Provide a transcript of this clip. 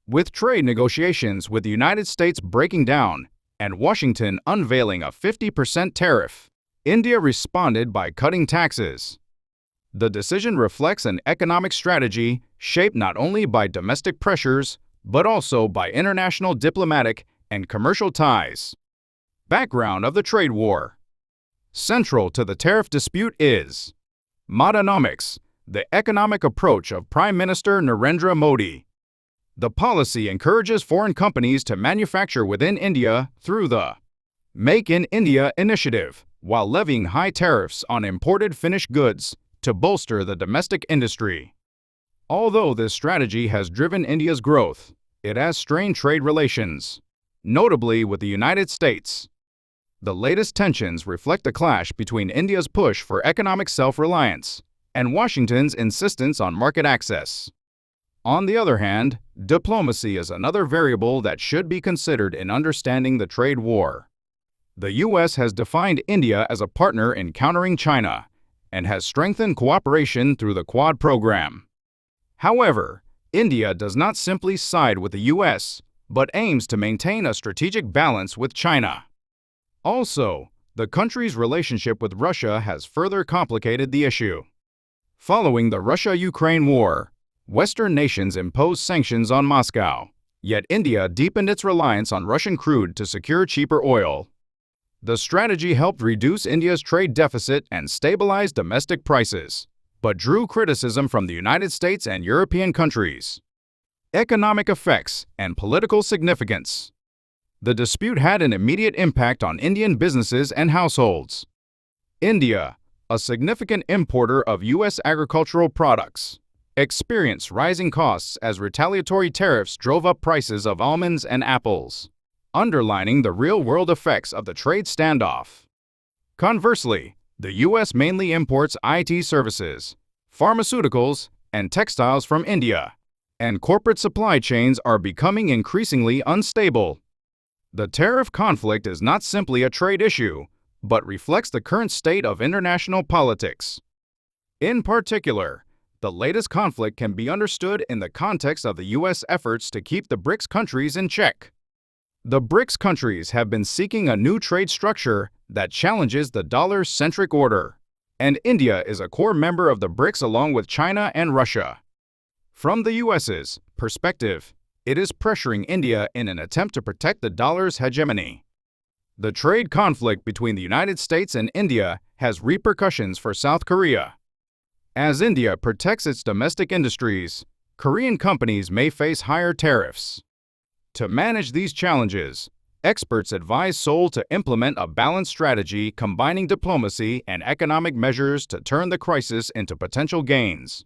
With trade negotiations with the United States breaking down and Washington unveiling a 50% tariff, India responded by cutting taxes. The decision reflects an economic strategy shaped not only by domestic pressures, but also by international diplomatic and commercial ties. Background of the trade war. Central to the tariff dispute is Modenomics, the economic approach of Prime Minister Narendra Modi. The policy encourages foreign companies to manufacture within India through the Make in India initiative, while levying high tariffs on imported finished goods to bolster the domestic industry. Although this strategy has driven India's growth, it has strained trade relations, notably with the United States. The latest tensions reflect a clash between India's push for economic self-reliance and Washington's insistence on market access. On the other hand, diplomacy is another variable that should be considered in understanding the trade war. The U.S. has defined India as a partner in countering China and has strengthened cooperation through the Quad program. However, India does not simply side with the U.S., but aims to maintain a strategic balance with China. Also, the country's relationship with Russia has further complicated the issue. Following the Russia-Ukraine war, Western nations imposed sanctions on Moscow, yet India deepened its reliance on Russian crude to secure cheaper oil. The strategy helped reduce India's trade deficit and stabilize domestic prices, but drew criticism from the United States and European countries. Economic effects and political significance. The dispute had an immediate impact on Indian businesses and households. India, a significant importer of U.S. agricultural products, experienced rising costs as retaliatory tariffs drove up prices of almonds and apples, underlining the real-world effects of the trade standoff. Conversely, the U.S. mainly imports IT services, pharmaceuticals, and textiles from India, and corporate supply chains are becoming increasingly unstable. The tariff conflict is not simply a trade issue, but reflects the current state of international politics. In particular, the latest conflict can be understood in the context of the U.S. efforts to keep the BRICS countries in check. The BRICS countries have been seeking a new trade structure that challenges the dollar-centric order, and India is a core member of the BRICS along with China and Russia. From the U.S.'s perspective, it is pressuring India in an attempt to protect the dollar's hegemony. The trade conflict between the United States and India has repercussions for South Korea. As India protects its domestic industries, Korean companies may face higher tariffs. To manage these challenges, experts advise Seoul to implement a balanced strategy combining diplomacy and economic measures to turn the crisis into potential gains.